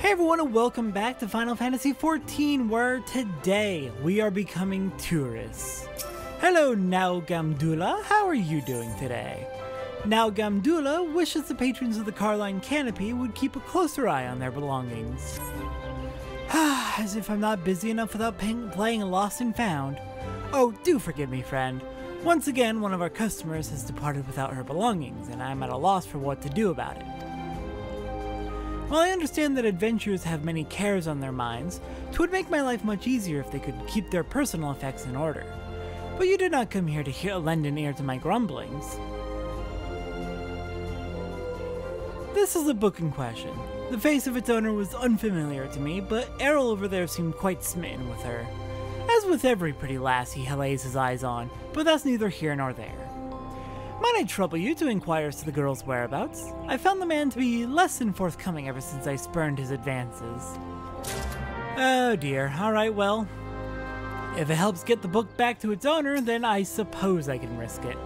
Hey everyone, and welcome back to Final Fantasy XIV, where today we are becoming tourists. Hello Now Gamdula, how are you doing today? Now Gamdula wishes the patrons of the Carline Canopy would keep a closer eye on their belongings. As if I'm not busy enough without playing Lost and Found. Oh, do forgive me, friend. Once again, one of our customers has departed without her belongings, and I'm at a loss for what to do about it. While I understand that adventurers have many cares on their minds, 'twould make my life much easier if they could keep their personal effects in order. But you did not come here to lend an ear to my grumblings. This is the book in question. The face of its owner was unfamiliar to me, but Errol over there seemed quite smitten with her. As with every pretty lass he lays his eyes on, but that's neither here nor there. Might I trouble you to inquire as to the girl's whereabouts? I found the man to be less than forthcoming ever since I spurned his advances. Oh dear, alright, well, if it helps get the book back to its owner, then I suppose I can risk it.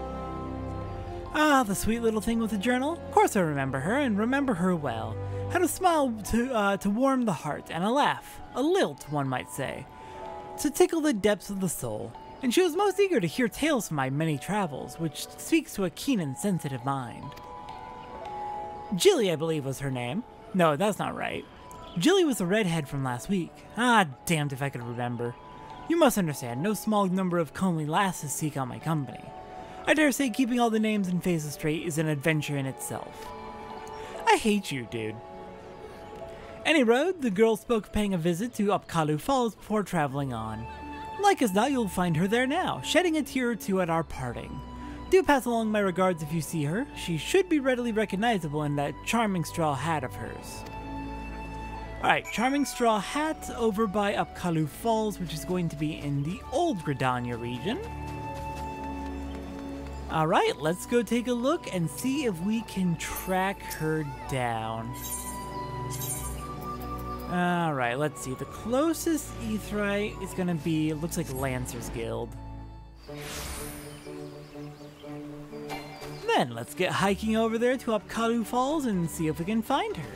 Ah, the sweet little thing with the journal? Of course I remember her, and remember her well. Had a smile to warm the heart, and a laugh, a lilt one might say, to tickle the depths of the soul. And she was most eager to hear tales from my many travels, which speaks to a keen and sensitive mind. Jilly, I believe, was her name. No, that's not right. Jilly was the redhead from last week. Ah, damned if I could remember. You must understand, no small number of comely lasses seek out my company. I dare say keeping all the names and faces straight is an adventure in itself. I hate you, dude. Any road, the girl spoke of paying a visit to Upkalu Falls before traveling on. Like as not, you'll find her there now, shedding a tear or two at our parting. Do pass along my regards if you see her. She should be readily recognizable in that charming straw hat of hers. Alright, charming straw hat over by Upkalu Falls, which is going to be in the Old Gridania region. Alright, let's go take a look and see if we can track her down. Alright, let's see. The closest Aetheryte is gonna be, it looks like Lancer's Guild. Then, let's get hiking over there to Upkalu Falls and see if we can find her.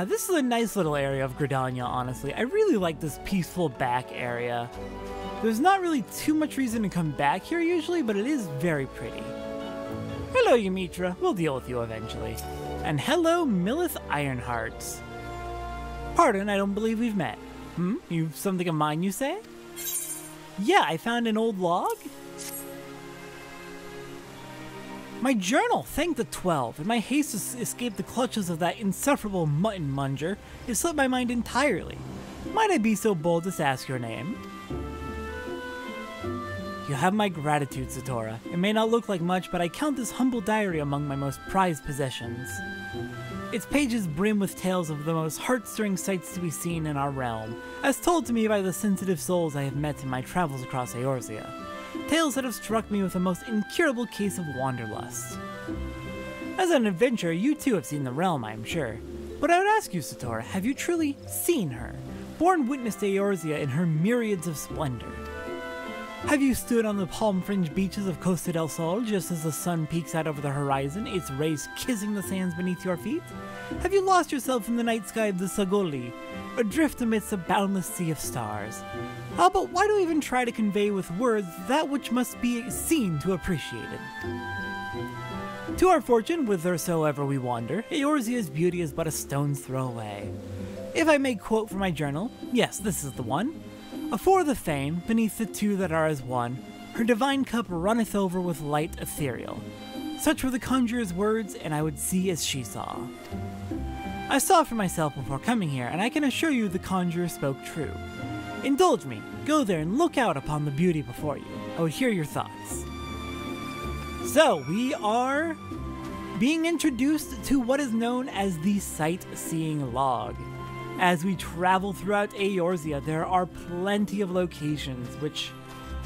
This is a nice little area of Gridania, honestly. I really like this peaceful back area. There's not really too much reason to come back here usually, but it is very pretty. Hello, Ymitra. We'll deal with you eventually. And hello, Millith Ironhearts. Pardon, I don't believe we've met. You've something of mine, you say? Yeah, I found an old log. My journal, thank the 12. In my haste to escape the clutches of that insufferable mutton munger, it slipped my mind entirely. Might I be so bold as to ask your name? You have my gratitude, Satora. It may not look like much, but I count this humble diary among my most prized possessions. Its pages brim with tales of the most heart-stirring sights to be seen in our realm, as told to me by the sensitive souls I have met in my travels across Eorzea. Tales that have struck me with a most incurable case of wanderlust. As an adventurer, you too have seen the realm, I am sure. But I would ask you, Satora, have you truly seen her? Borne witness to Eorzea in her myriads of splendor. Have you stood on the palm-fringed beaches of Costa del Sol just as the sun peeks out over the horizon, its rays kissing the sands beneath your feet? Have you lost yourself in the night sky of the Sagoli, adrift amidst a boundless sea of stars? But why do we even try to convey with words that which must be seen to appreciate it? To our fortune, whithersoever we wander, Eorzea's beauty is but a stone's throw away. If I may quote from my journal, yes, this is the one. Afore the fame, beneath the two that are as one, her divine cup runneth over with light ethereal. Such were the conjurer's words, and I would see as she saw. I saw for myself before coming here, and I can assure you the conjurer spoke true. Indulge me, go there and look out upon the beauty before you. I would hear your thoughts. So, we are being introduced to what is known as the Sightseeing Log. As we travel throughout Eorzea, there are plenty of locations which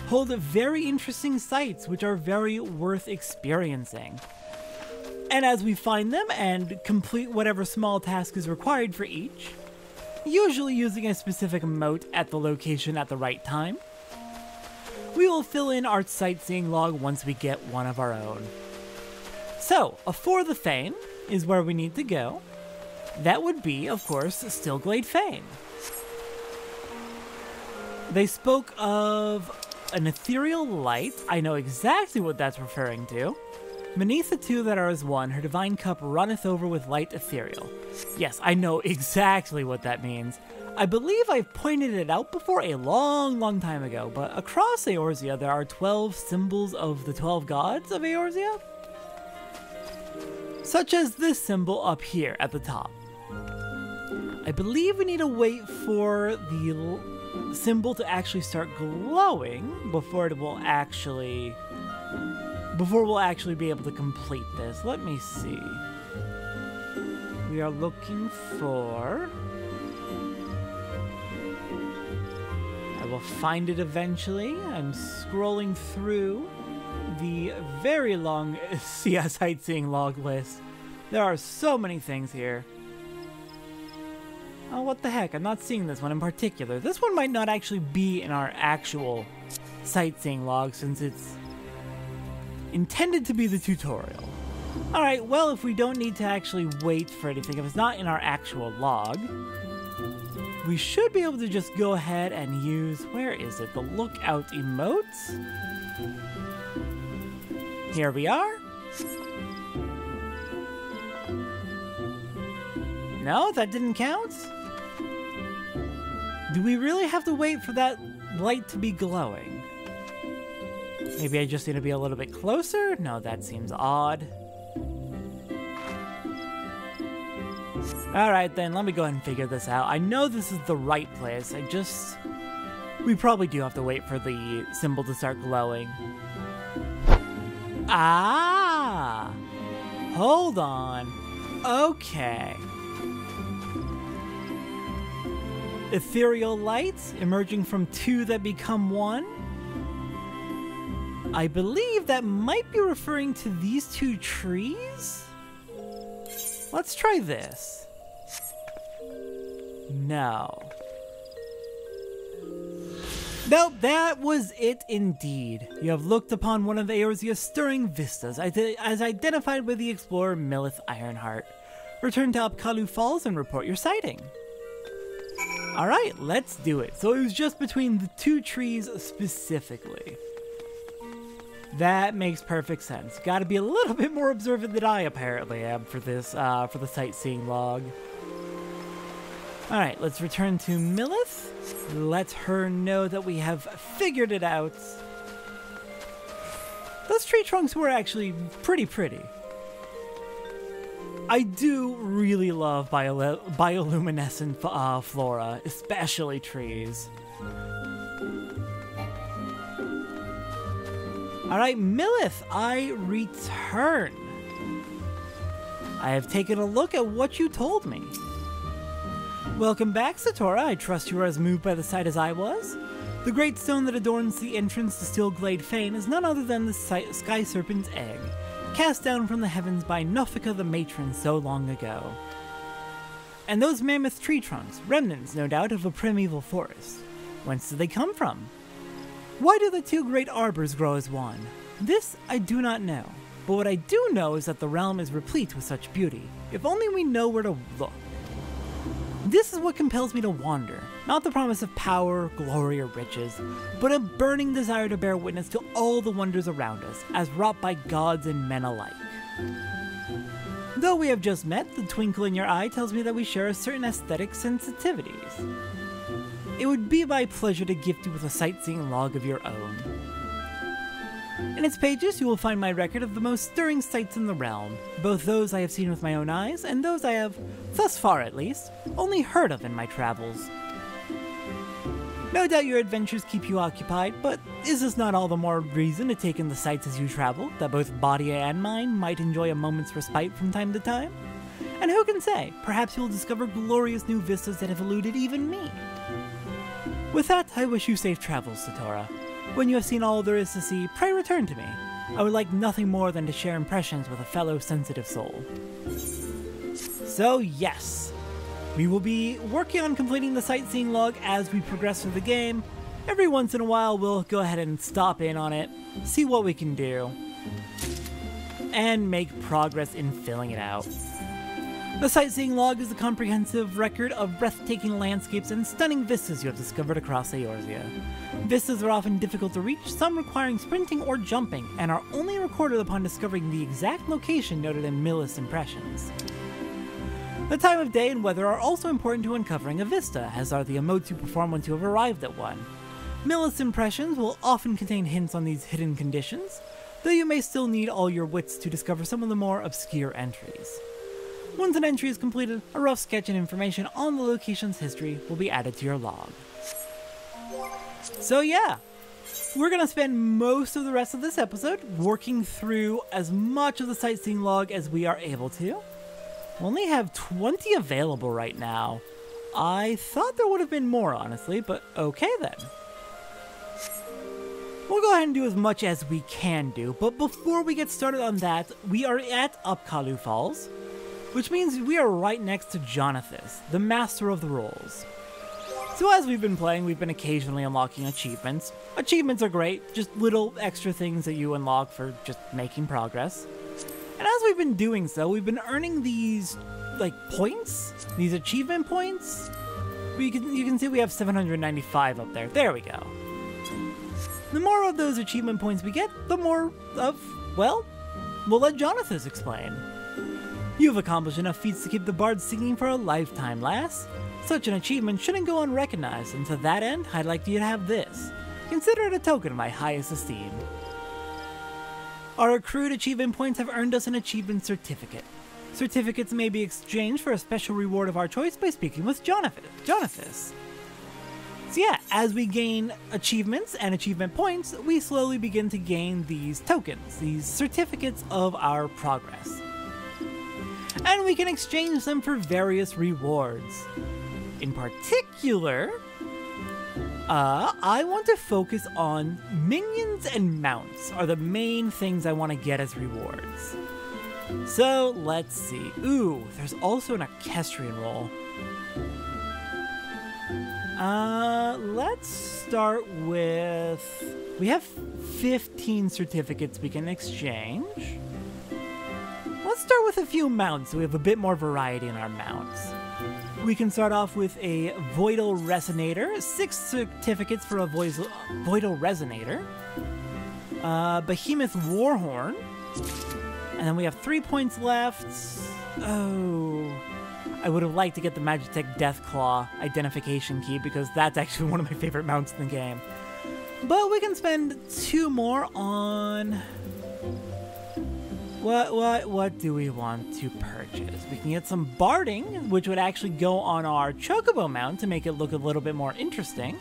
hold very interesting sights which are very worth experiencing. And as we find them and complete whatever small task is required for each, usually using a specific emote at the location at the right time, we will fill in our sightseeing log once we get one of our own. So, For the Fane is where we need to go. That would be, of course, Stillglade Fane. They spoke of an ethereal light. I know exactly what that's referring to. Beneath the two that are as one, her divine cup runneth over with light ethereal. Yes, I know exactly what that means. I believe I've pointed it out before a long time ago, but across Eorzea there are 12 symbols of the 12 gods of Eorzea, such as this symbol up here at the top. I believe we need to wait for the symbol to actually start glowing before we'll actually be able to complete this. Let me see. We are looking for... I will find it eventually. I'm scrolling through the very long sightseeing log list. There are so many things here. Oh, what the heck? I'm not seeing this one in particular. This one might not actually be in our actual sightseeing log since it's intended to be the tutorial. Alright, well, if we don't need to actually wait for anything, if it's not in our actual log, we should be able to just go ahead and use, where is it? The lookout emotes? Here we are. No, that didn't count? Do we really have to wait for that light to be glowing? Maybe I just need to be a little bit closer? No, that seems odd. Alright then, let me go ahead and figure this out. I know this is the right place, we probably do have to wait for the symbol to start glowing. Ah! Hold on. Okay. Ethereal lights emerging from two that become one? I believe that might be referring to these two trees? Let's try this. No. Nope, that was it indeed. You have looked upon one of Eorzea's stirring vistas, as identified by the explorer Millith Ironheart. Return to Upkalu Falls and report your sighting. Alright, let's do it. So it was just between the two trees specifically. That makes perfect sense. Gotta be a little bit more observant than I apparently am for this, for the sightseeing log. Alright, let's return to Millith. Let her know that we have figured it out. Those tree trunks were actually pretty. I do really love bioluminescent flora, especially trees. Alright, Millith, I return. I have taken a look at what you told me. Welcome back, Satora. I trust you are as moved by the sight as I was. The great stone that adorns the entrance to Stillglade Fane is none other than the Sky Serpent's egg, cast down from the heavens by Nofika the matron so long ago. And those mammoth tree trunks, remnants no doubt of a primeval forest. Whence do they come from? Why do the two great arbors grow as one? This I do not know, but what I do know is that the realm is replete with such beauty, if only we know where to look. This is what compels me to wander, not the promise of power, glory, or riches, but a burning desire to bear witness to all the wonders around us, as wrought by gods and men alike. Though we have just met, the twinkle in your eye tells me that we share a certain aesthetic sensitivities. It would be my pleasure to gift you with a sightseeing log of your own. In its pages, you will find my record of the most stirring sights in the realm, both those I have seen with my own eyes, and those I have, thus far at least, only heard of in my travels. No doubt your adventures keep you occupied, but is this not all the more reason to take in the sights as you travel, that both body and mind might enjoy a moment's respite from time to time? And who can say, perhaps you'll discover glorious new vistas that have eluded even me. With that, I wish you safe travels, Satora. When you have seen all there is to see, pray return to me. I would like nothing more than to share impressions with a fellow sensitive soul. So yes, we will be working on completing the sightseeing log as we progress through the game. Every once in a while we'll go ahead and stop in on it, see what we can do, and make progress in filling it out. The sightseeing log is a comprehensive record of breathtaking landscapes and stunning vistas you have discovered across Eorzea. Vistas are often difficult to reach, some requiring sprinting or jumping, and are only recorded upon discovering the exact location noted in Millis impressions. The time of day and weather are also important to uncovering a vista, as are the emotes you perform once you have arrived at one. Millis impressions will often contain hints on these hidden conditions, though you may still need all your wits to discover some of the more obscure entries. Once an entry is completed, a rough sketch and information on the location's history will be added to your log. So yeah, we're going to spend most of the rest of this episode working through as much of the sightseeing log as we are able to. We only have 20 available right now. I thought there would have been more, honestly, but okay then. We'll go ahead and do as much as we can do, but before we get started on that, we are at Upkalu Falls, which means we are right next to Jonathas, the master of the rolls. So as we've been playing, we've been occasionally unlocking achievements. Achievements are great, just little extra things that you unlock for just making progress. And as we've been doing so, we've been earning these, like, points? These achievement points? You can see we have 795 up there. There we go. The more of those achievement points we get, the more of, well, we'll let Jonathas explain. You've accomplished enough feats to keep the bard singing for a lifetime, lass. Such an achievement shouldn't go unrecognized, and to that end, I'd like you to have this. Consider it a token of my highest esteem. Our accrued achievement points have earned us an achievement certificate. Certificates may be exchanged for a special reward of our choice by speaking with Jonathas. So yeah, as we gain achievements and achievement points, we slowly begin to gain these tokens, these certificates of our progress. And we can exchange them for various rewards. In particular, I want to focus on minions and mounts are the main things I want to get as rewards. So let's see. Ooh, there's also an equestrian role. Let's start with... We have 15 certificates we can exchange. Let's start with a few mounts so we have a bit more variety in our mounts. We can start off with a Voidal Resonator, 6 certificates for a Voidal Resonator, Behemoth Warhorn, and then we have 3 points left. Oh, I would have liked to get the Magitech Deathclaw identification key because that's actually one of my favorite mounts in the game. But we can spend 2 more on... What do we want to purchase? We can get some barding, which would actually go on our Chocobo mount to make it look a little bit more interesting.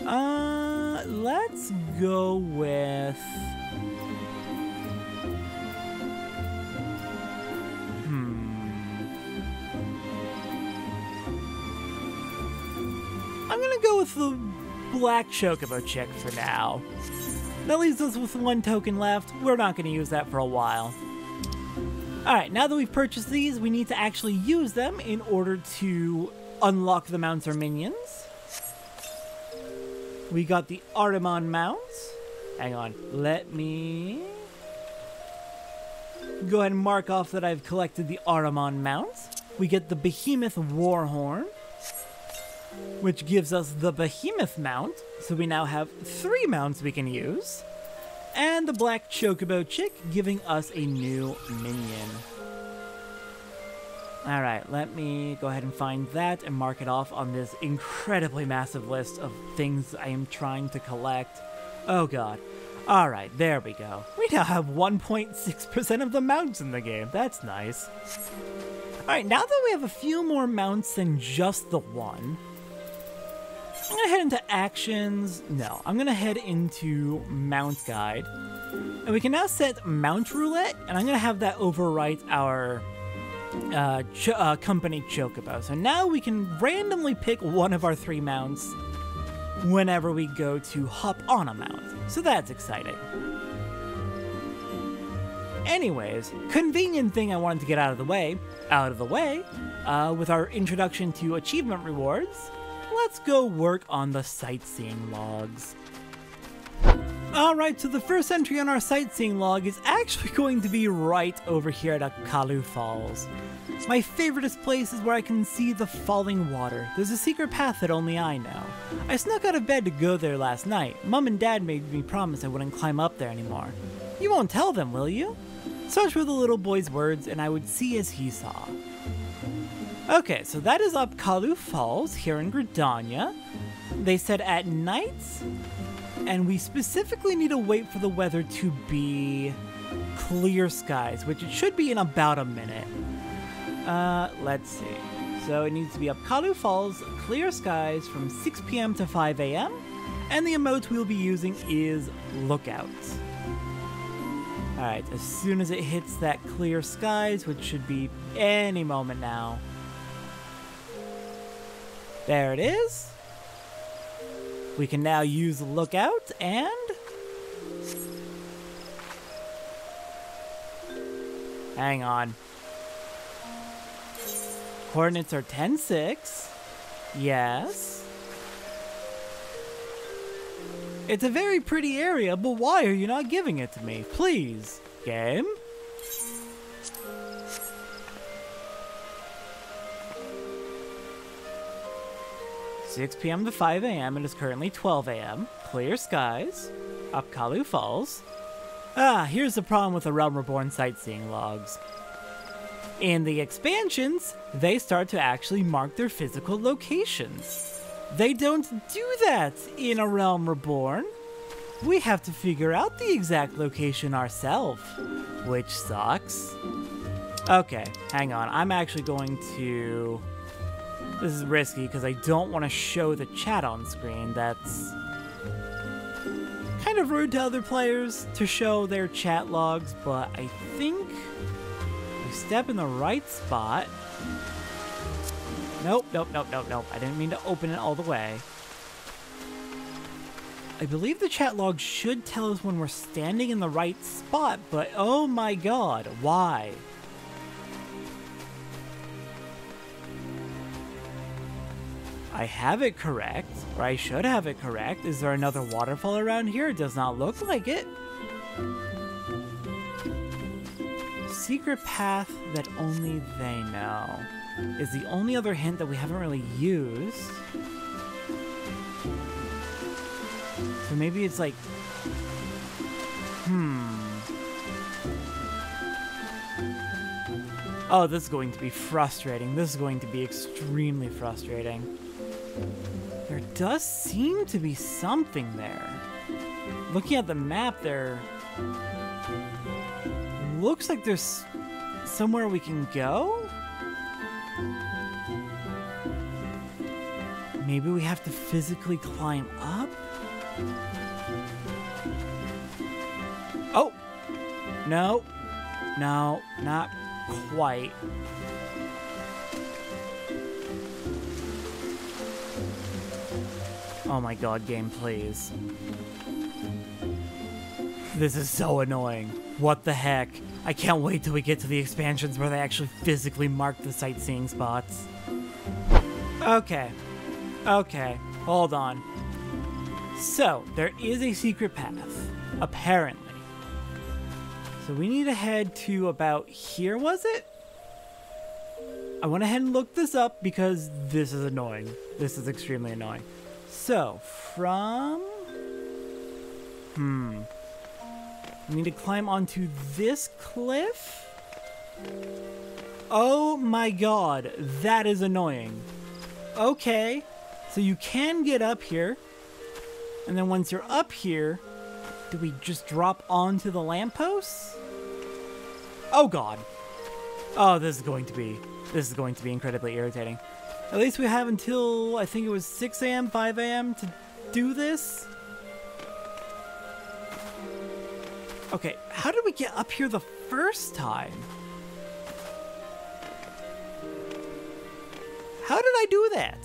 Let's go with... I'm gonna go with the Black Chocobo chick for now. That leaves us with 1 token left. We're not going to use that for a while. Alright, now that we've purchased these, we need to actually use them in order to unlock the mounts or minions. We got the Artemon mount. Hang on, let me go ahead and mark off that I've collected the Artemon mount. We get the Behemoth Warhorn, which gives us the Behemoth mount, so we now have 3 mounts we can use, and the Black Chocobo chick giving us a new minion. Alright, let me go ahead and find that and mark it off on this incredibly massive list of things I am trying to collect. Oh god. Alright, there we go. We now have 1.6% of the mounts in the game. That's nice. Alright, now that we have a few more mounts than just the 1, I'm going to head into actions. No, I'm going to head into mount guide. And we can now set mount roulette, and I'm going to have that overwrite our company Chocobo. So now we can randomly pick one of our 3 mounts whenever we go to hop on a mount, so that's exciting. Anyways, convenient thing I wanted to get out of the way, with our introduction to achievement rewards, let's go work on the sightseeing logs. Alright, so the first entry on our sightseeing log is actually going to be right over here at Akalu Falls. My favoriteest place is where I can see the falling water. There's a secret path that only I know. I snuck out of bed to go there last night. Mom and Dad made me promise I wouldn't climb up there anymore. You won't tell them, will you? Such were the little boy's words, and I would see as he saw. Okay, so that is up Kalu Falls here in Gridania. They said at night, and we specifically need to wait for the weather to be clear skies, which it should be in about a minute. Let's see. So it needs to be up Kalu Falls, clear skies from 6 p.m. to 5 a.m. And the emote we'll be using is Lookout. Alright, as soon as it hits that clear skies, which should be any moment now. There it is. We can now use Lookout and... hang on. Coordinates are 10-6. Yes. It's a very pretty area, but why are you not giving it to me? Please, game? "6 p.m. to 5 a.m. It is currently 12 a.m. Clear skies. Up Kalu Falls." Ah, here's the problem with the Realm Reborn sightseeing logs. In the expansions, they start to actually mark their physical locations. They don't do that in a Realm Reborn. We have to figure out the exact location ourselves, which sucks. Okay, hang on. I'm actually going to... This is risky because I don't want to show the chat on screen. That's kind of rude to other players to show their chat logs, but I think we step in the right spot. Nope. I didn't mean to open it all the way. I believe the chat log should tell us when we're standing in the right spot, but oh my god, why? I have it correct, or I should have it correct. Is there another waterfall around here? It does not look like it. Secret path that only they know is the only other hint that we haven't really used. So maybe it's like... Oh, this is going to be frustrating. This is going to be extremely frustrating. There does seem to be something there. Looking at the map, there looks like there's somewhere we can go? Maybe we have to physically climb up? Oh! No, not quite. Oh my god, game, please. This is so annoying. What the heck? I can't wait till we get to the expansions where they actually physically mark the sightseeing spots. Okay, hold on. So, there is a secret path, apparently. So we need to head to about here, was it? I went ahead and looked this up because this is annoying. This is extremely annoying. So, from... We need to climb onto this cliff? Oh my god, that is annoying. Okay, so you can get up here, and then once you're up here, do we just drop onto the lampposts? Oh god. Oh, this is going to be incredibly irritating. At least we have until, I think it was 6 a.m., 5 a.m. to do this. Okay, how did we get up here the first time? How did I do that?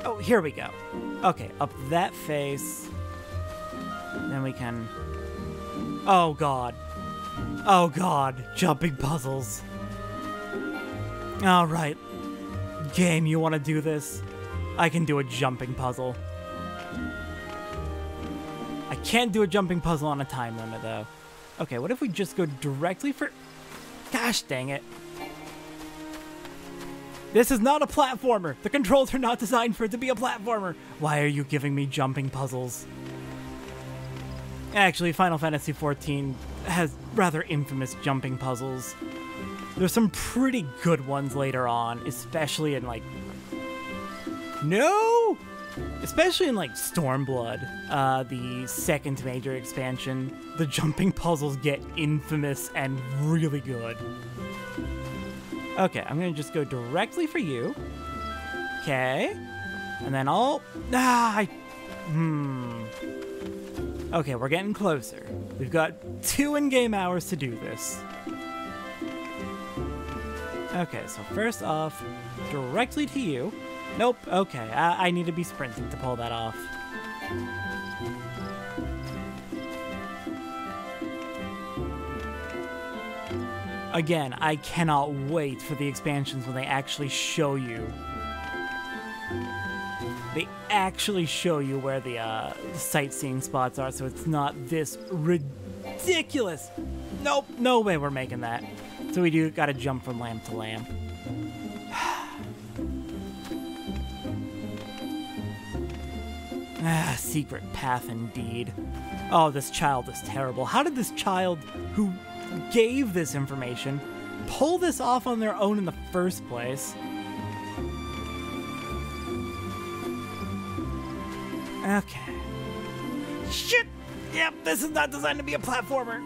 Oh, here we go. Okay, up that face. Then we can... Oh, God. Oh, God. Jumping puzzles. All right. Game, you want to do this? I can do a jumping puzzle. I can't do a jumping puzzle on a time limit, though. Okay, what if we just go directly for... Gosh dang it. This is not a platformer. The controls are not designed for it to be a platformer. Why are you giving me jumping puzzles? Actually, Final Fantasy XIV has rather infamous jumping puzzles. There's some pretty good ones later on, especially in like... No! Especially in like Stormblood, the second major expansion. The jumping puzzles get infamous and really good. Okay, I'm gonna just go directly for you. Okay. And then I'll... Okay, we're getting closer. We've got 2 in-game hours to do this. Okay, so first off, directly to you. Nope, okay, I need to be sprinting to pull that off. Again, I cannot wait for the expansions when they actually show you. They actually show you where the sightseeing spots are, so it's not this ridiculous. Nope, no way we're making that. So we do gotta jump from lamp to lamp. Secret path indeed. Oh, this child is terrible. How did this child who gave this information pull this off on their own in the first place? Okay. Shit! Yep, this is not designed to be a platformer.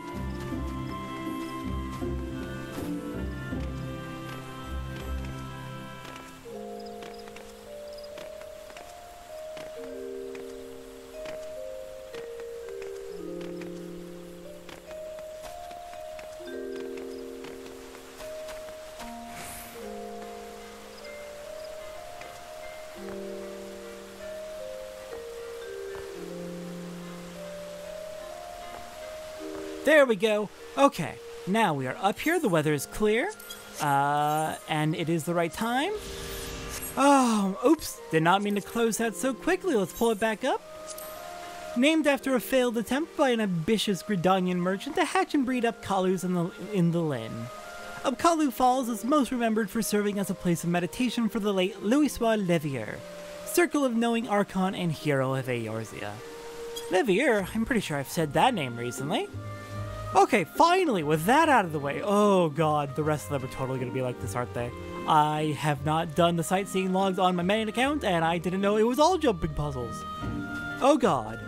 There we go. Okay, now we are up here. The weather is clear, and it is the right time. Oh, oops. Did not mean to close that so quickly. Let's pull it back up. Named after a failed attempt by an ambitious Gridanian merchant to hatch and breed Upkalus in the Lynn. Upkalu Falls is most remembered for serving as a place of meditation for the late Louisoix Levier, Circle of Knowing Archon and hero of Eorzea. Levier? I'm pretty sure I've said that name recently. Okay, finally, with that out of the way. Oh god, the rest of them are totally going to be like this, aren't they? I have not done the sightseeing logs on my main account, and I didn't know it was all jumping puzzles. Oh god.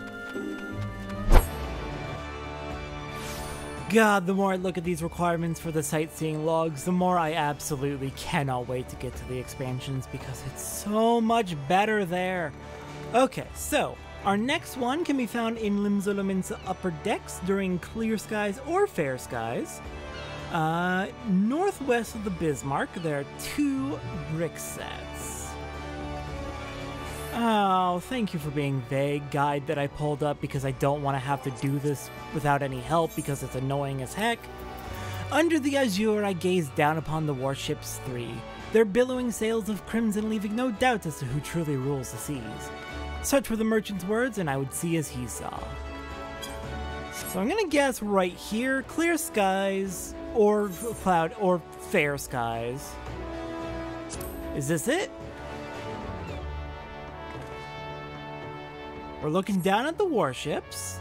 God, the more I look at these requirements for the sightseeing logs, the more I absolutely cannot wait to get to the expansions because it's so much better there. Okay, so our next one can be found in Limzolumin's upper decks during clear skies or fair skies. Northwest of the Bismarck, there are 2 brick sets. Oh, thank you for being vague, guide that I pulled up because I don't want to have to do this without any help because it's annoying as heck. Under the azure, I gaze down upon the warships 3, their billowing sails of crimson leaving no doubt as to who truly rules the seas. Such were the merchant's words, and I would see as he saw. So I'm gonna guess right here, clear skies, or cloud, or fair skies. Is this it? We're looking down at the warships.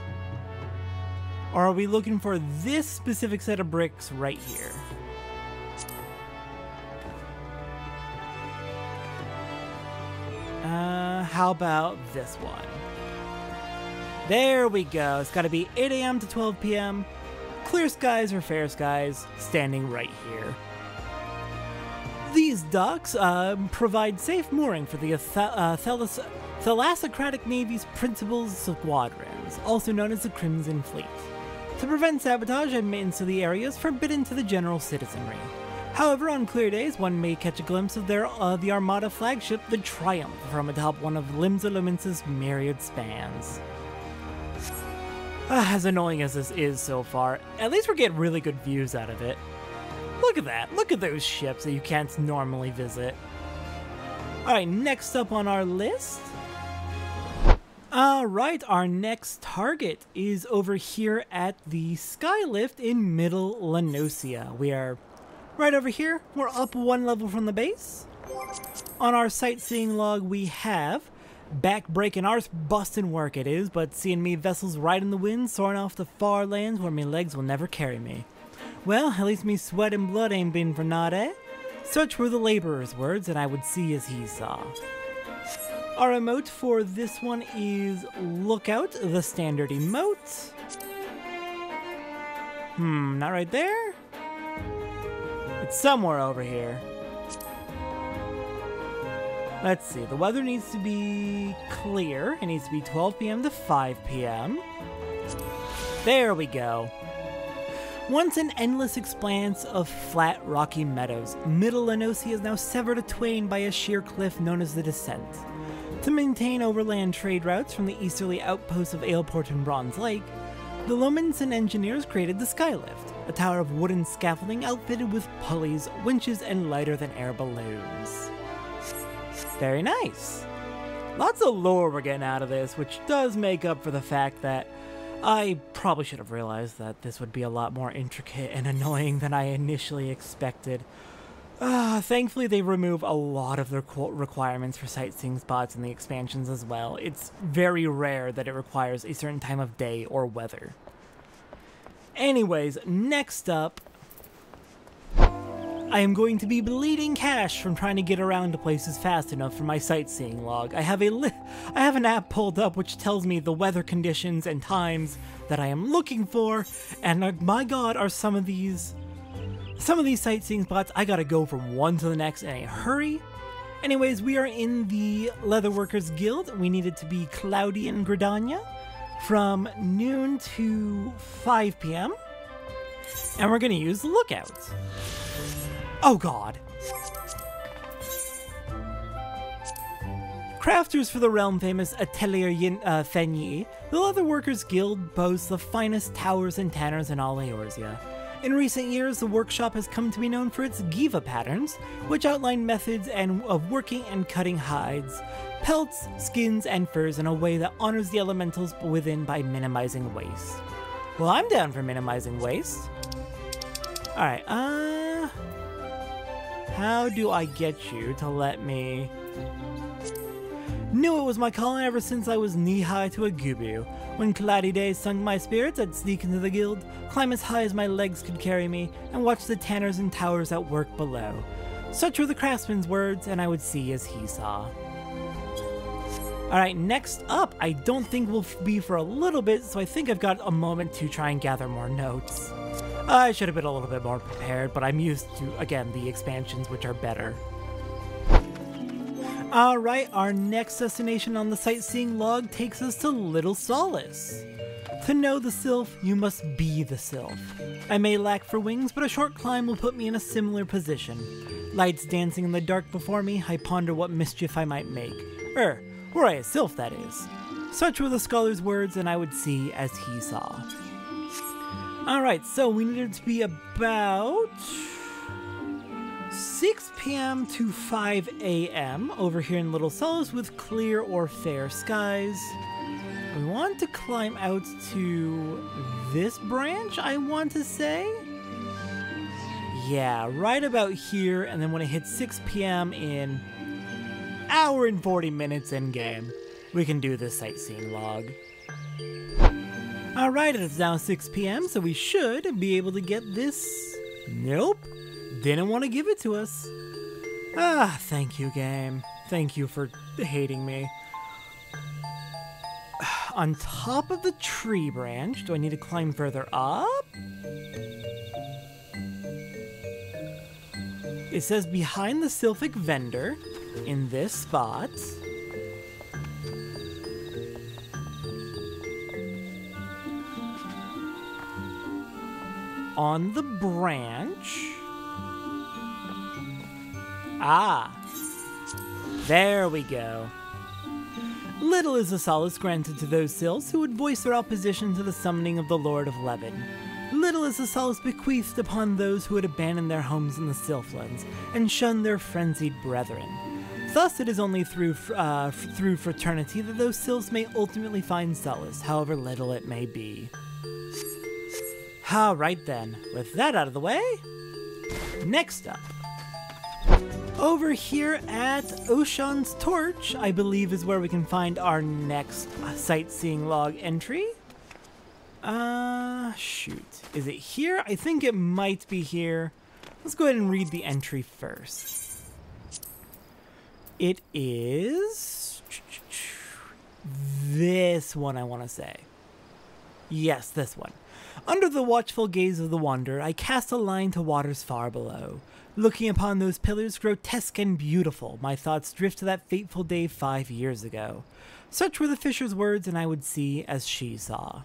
Or are we looking for this specific set of bricks right here? How about this one? There we go. It's got to be 8 a.m. to 12 p.m. Clear skies or fair skies, standing right here. These docks provide safe mooring for the Thalassocratic Navy's principal squadrons, also known as the Crimson Fleet. To prevent sabotage, admittance to the area is forbidden to the general citizenry. However, on clear days, one may catch a glimpse of the Armada flagship, the Triumph, from atop one of Limsa Lumensis' myriad spans. As annoying as this is so far, at least we're getting really good views out of it. Look at that, look at those ships that you can't normally visit. Alright, next up on our list. Alright, our next target is over here at the Skylift in Middle Lenosia. We are right over here. We're up one level from the base. On our sightseeing log, we have back breaking arse bustin' work it is, but seeing me vessels right in the wind, soaring off the far lands where me legs will never carry me. Well, at least me sweat and blood ain't been for naught, eh? Such were the laborer's words, and I would see as he saw. Our emote for this one is Lookout, the standard emote. Not right there. It's somewhere over here. Let's see, the weather needs to be clear. It needs to be 12 p.m. to 5 p.m. There we go. Once an endless expanse of flat, rocky meadows, Middle Lenosia is now severed atwain by a sheer cliff known as the Descent. To maintain overland trade routes from the easterly outposts of Aleport and Bronze Lake, the Lomensen engineers created the Skylift, a tower of wooden scaffolding outfitted with pulleys, winches, and lighter-than-air balloons. Very nice. Lots of lore we're getting out of this, which does make up for the fact that I probably should have realized that this would be a lot more intricate and annoying than I initially expected. Thankfully, they remove a lot of their requirements for sightseeing spots in the expansions as well. It's very rare that it requires a certain time of day or weather. Anyways, next up, I am going to be bleeding cash from trying to get around to places fast enough for my sightseeing log. I have an app pulled up which tells me the weather conditions and times that I am looking for, and my god, are some of these sightseeing spots I gotta go from one to the next in a hurry. Anyways, we are in the Leatherworkers Guild. We need it to be cloudy in Gridania from noon to 5 p.m. And we're gonna use the Lookout. Oh god. Crafters for the realm-famous Atelier Fenyi, the Leatherworkers Guild boasts the finest towers and tanners in all Eorzea. In recent years, the workshop has come to be known for its Giva patterns, which outline methods of working and cutting hides, pelts, skins, and furs in a way that honors the elementals within by minimizing waste. Well, I'm down for minimizing waste. Alright, how do I get you to let me... Knew it was my calling ever since I was knee-high to a gubu. When cloudy days sunk my spirits, I'd sneak into the guild, climb as high as my legs could carry me, and watch the tanners and towers at work below. Such were the craftsman's words, and I would see as he saw. Alright, next up, I don't think will be for a little bit, so I think I've got a moment to try and gather more notes. I should have been a little bit more prepared, but I'm used to, again, the expansions, which are better. Alright, our next destination on the sightseeing log takes us to Little Solace. To know the Sylph, you must be the Sylph. I may lack for wings, but a short climb will put me in a similar position. Lights dancing in the dark before me, I ponder what mischief I might make. Were I a Sylph, that is. Such were the scholar's words, and I would see as he saw. Alright, so we needed to be about 6 p.m. to 5 a.m. over here in Little Solace with clear or fair skies. We want to climb out to this branch, I want to say. Yeah, right about here, and then when it hits 6 p.m. in hour and 40 minutes in game, we can do this sightseeing log. Alright, it's now 6 p.m., so we should be able to get this. Nope. Didn't want to give it to us. Thank you, game. Thank you for hating me. On top of the tree branch, do I need to climb further up? It says behind the Sylphic vendor in this spot. On the branch. Ah, there we go. Little is the solace granted to those Sills who would voice their opposition to the summoning of the Lord of Levin. Little is the solace bequeathed upon those who had abandoned their homes in the Sylphlands and shunned their frenzied brethren. Thus it is only through fraternity that those Sills may ultimately find solace, however little it may be. Alright then, with that out of the way, next up. Over here at Oshan's Torch, I believe is where we can find our next sightseeing log entry. Shoot. Is it here? I think it might be here. Let's go ahead and read the entry first. It is this one, I want to say. Yes, this one. Under the watchful gaze of the wanderer, I cast a line to waters far below. Looking upon those pillars grotesque and beautiful, my thoughts drift to that fateful day 5 years ago. Such were the fisher's words, and I would see as she saw.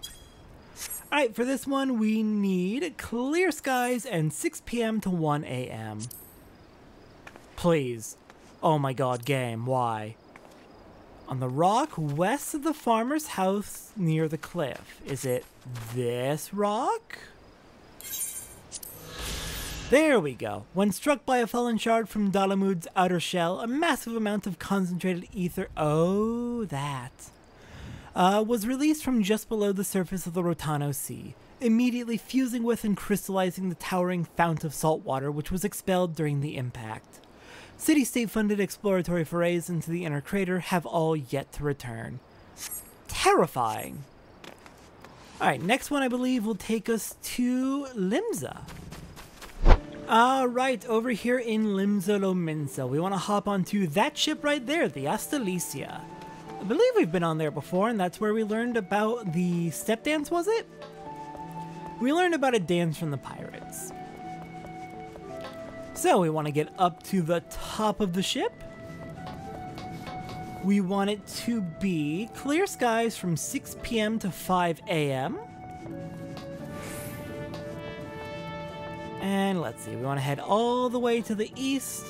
Alright, for this one we need clear skies and 6 p.m. to 1 a.m. Please. Oh my god, game, why? On the rock west of the farmer's house near the cliff. Is it this rock? There we go. When struck by a fallen shard from Dalamud's outer shell, a massive amount of concentrated ether, was released from just below the surface of the Rotano Sea, immediately fusing with and crystallizing the towering fount of salt water which was expelled during the impact. City-state funded exploratory forays into the inner crater have all yet to return. Terrifying! Alright, next one I believe will take us to Limsa. Alright, over here in Limsa Lominsa, we want to hop onto that ship right there, the Astalicia. I believe we've been on there before, and that's where we learned about the step dance, was it? We learned about a dance from the pirates. So we want to get up to the top of the ship. We want it to be clear skies from 6 p.m. to 5 a.m. And let's see, we want to head all the way to the east.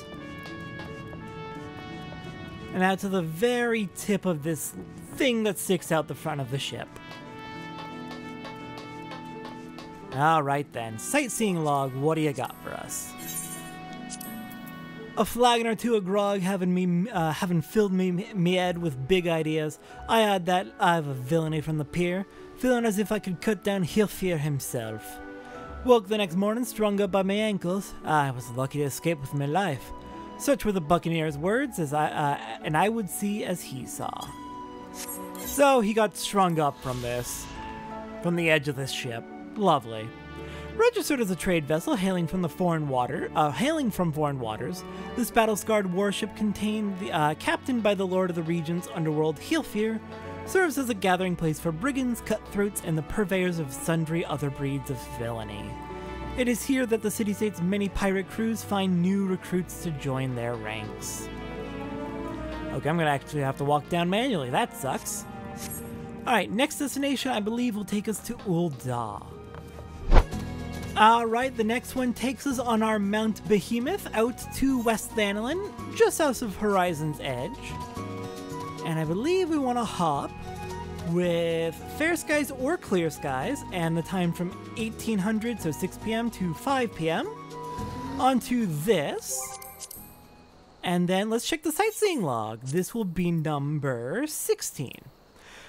And out to the very tip of this thing that sticks out the front of the ship. Alright then, sightseeing log, what do you got for us? A flagon or two of grog having filled me head with big ideas. I add that I've a villainy from the pier, feeling as if I could cut down Hilfir himself. Woke the next morning strung up by my ankles. I was lucky to escape with my life. Such were the buccaneer's words, and I would see as he saw. So he got strung up from the edge of this ship. Lovely. Registered as a trade vessel hailing from foreign waters, this battle-scarred warship captained by the Lord of the Region's underworld Hilfir, serves as a gathering place for brigands, cutthroats, and the purveyors of sundry other breeds of villainy. It is here that the city-state's many pirate crews find new recruits to join their ranks. Okay, I'm gonna actually have to walk down manually. That sucks. Alright, next destination I believe will take us to Ul'dah. Alright, the next one takes us on our Mount Behemoth out to West Thanalin, just south of Horizon's Edge. And I believe we want to hop with fair skies or clear skies, and the time from 1800, so 6 p.m. to 5 p.m. onto this. And then let's check the sightseeing log. This will be number 16.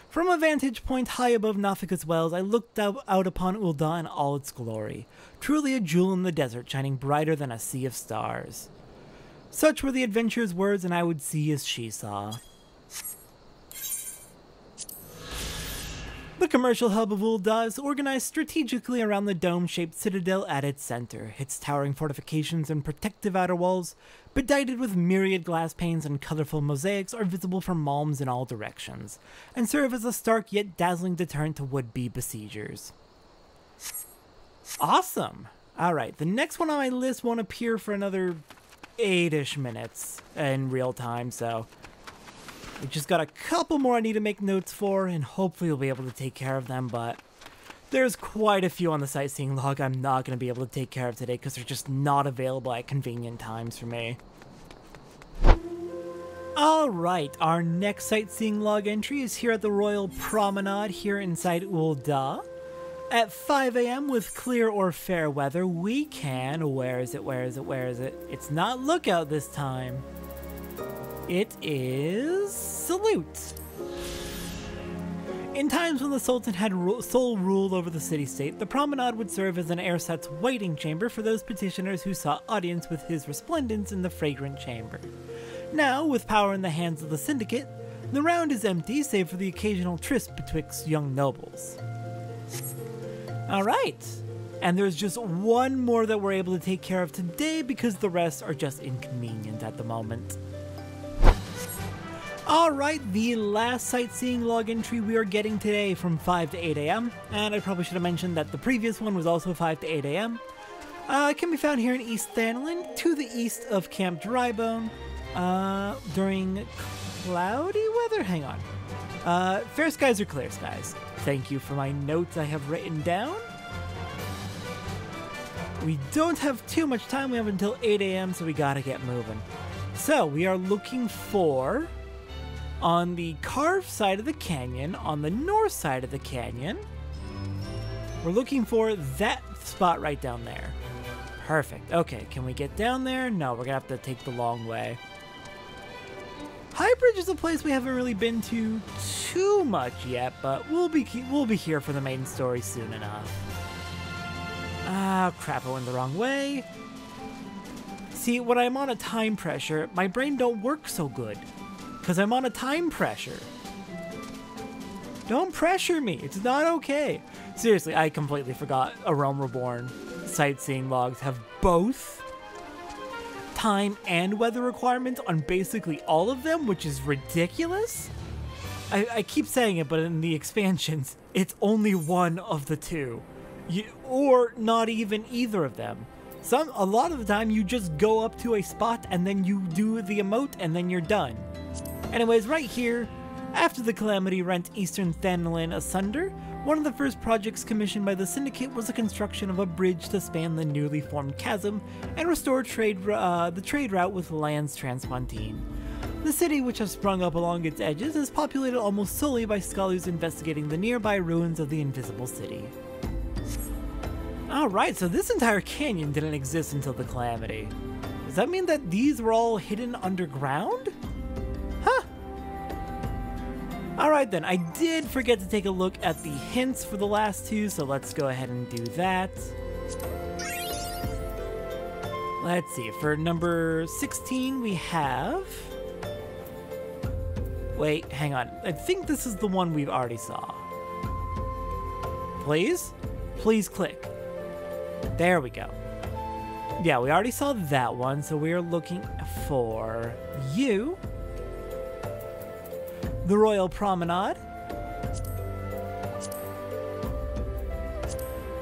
From a vantage point high above Nafika's wells, I looked out upon Ul'dah in all its glory, truly a jewel in the desert, shining brighter than a sea of stars. Such were the adventurer's words, and I would see as she saw. The commercial hub of Ul'dah is organized strategically around the dome-shaped citadel at its center, its towering fortifications and protective outer walls, bedighted with myriad glass panes and colorful mosaics, are visible from malms in all directions, and serve as a stark yet dazzling deterrent to would-be besiegers. Awesome! Alright, the next one on my list won't appear for another 8-ish minutes in real time, so we just got a couple more I need to make notes for, and hopefully we'll be able to take care of them, but there's quite a few on the sightseeing log I'm not going to be able to take care of today because they're just not available at convenient times for me. Alright, our next sightseeing log entry is here at the Royal Promenade here inside Eorzea. At 5 a.m. with clear or fair weather, we can... Where is it? It's not lookout this time. It is... Salute. In times when the Sultan had sole rule over the city-state, the promenade would serve as an ersatz waiting chamber for those petitioners who sought audience with his resplendence in the fragrant chamber. Now, with power in the hands of the syndicate, the round is empty save for the occasional tryst betwixt young nobles. Alright, and there's just one more that we're able to take care of today because the rest are just inconvenient at the moment. Alright, the last sightseeing log entry we are getting today from 5 to 8 a.m. And I probably should have mentioned that the previous one was also 5 to 8 a.m. It can be found here in East Thanlin, to the east of Camp Drybone, during cloudy weather. Hang on. Fair skies or clear skies. Thank you for my notes I have written down. We don't have too much time. We have until 8 a.m. so we gotta get moving. So we are looking for... on the carved side of the canyon, on the north side of the canyon, we're looking for that spot right down there. Perfect. Okay, can we get down there? No, we're gonna have to take the long way. Highbridge is a place we haven't really been to too much yet, but we'll be here for the main story soon enough. Ah, crap, I went the wrong way. See, when I'm on a time pressure, my brain don't work so good. Because I'm on a time pressure. Don't pressure me. It's not okay. Seriously, I completely forgot A Realm Reborn sightseeing logs have both time and weather requirements on basically all of them, which is ridiculous. I keep saying it, but in the expansions, it's only one of the two. Or not even either of them. A lot of the time, you just go up to a spot and then you do the emote and then you're done. Anyways, right here, after the Calamity rent Eastern Thanlin asunder, one of the first projects commissioned by the Syndicate was the construction of a bridge to span the newly formed chasm and restore the trade route with lands transpontine. The city, which has sprung up along its edges, is populated almost solely by scholars investigating the nearby ruins of the Invisible City. Alright, so this entire canyon didn't exist until the Calamity. Does that mean that these were all hidden underground? Huh. Alright then, I did forget to take a look at the hints for the last two, so let's go ahead and do that. Let's see, for number 16 we have... Wait, hang on. I think this is the one we've already saw. Please? Please click. There we go. Yeah, we already saw that one, so we're looking for you. The Royal Promenade.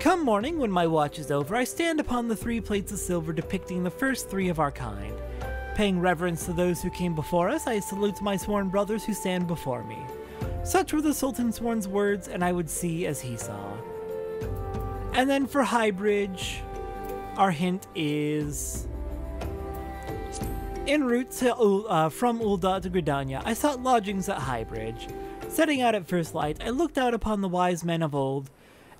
Come morning, when my watch is over, I stand upon the 3 plates of silver depicting the first 3 of our kind. Paying reverence to those who came before us, I salute my sworn brothers who stand before me. Such were the Sultan Sworn's words, and I would see as he saw. And then for Highbridge, our hint is... En route to, from Ul'dah to Gridania, I sought lodgings at Highbridge. Setting out at first light, I looked out upon the wise men of old,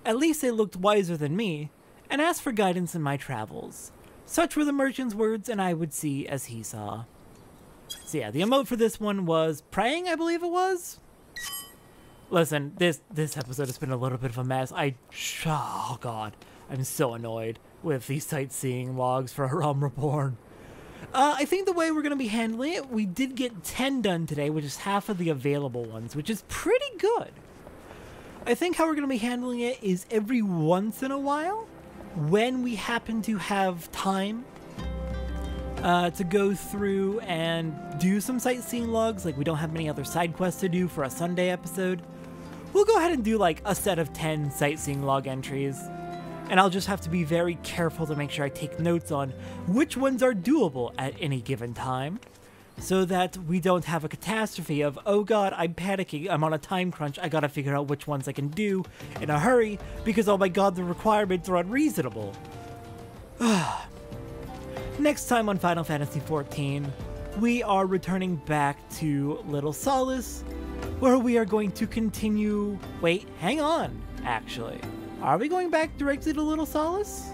at least they looked wiser than me, and asked for guidance in my travels. Such were the merchant's words, and I would see as he saw. So yeah, the emote for this one was praying, I believe it was? Listen, this episode has been a little bit of a mess. Oh god, I'm so annoyed with these sightseeing logs for A Realm Reborn. I think the way we're going to be handling it, we did get 10 done today, which is half of the available ones, which is pretty good. I think how we're going to be handling it is every once in a while, when we happen to have time to go through and do some sightseeing logs, like we don't have many other side quests to do for a Sunday episode, we'll go ahead and do like a set of 10 sightseeing log entries. And I'll just have to be very careful to make sure I take notes on which ones are doable at any given time, so that we don't have a catastrophe of, oh god, I'm panicking, I'm on a time crunch, I gotta figure out which ones I can do in a hurry, because oh my god, the requirements are unreasonable. Next time on Final Fantasy XIV, we are returning back to Little Solace, where we are going to continue... Wait, hang on, actually. Are we going back directly to Little Solace?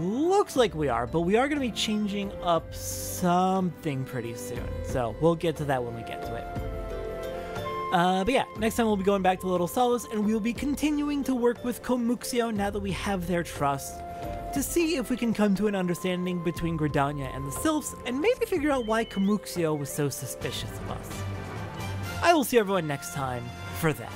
Looks like we are, but we are going to be changing up something pretty soon. So we'll get to that when we get to it. But yeah, next time we'll be going back to Little Solace, and we'll be continuing to work with Komuxio now that we have their trust, to see if we can come to an understanding between Gridania and the Sylphs, and maybe figure out why Komuxio was so suspicious of us. I will see everyone next time for that.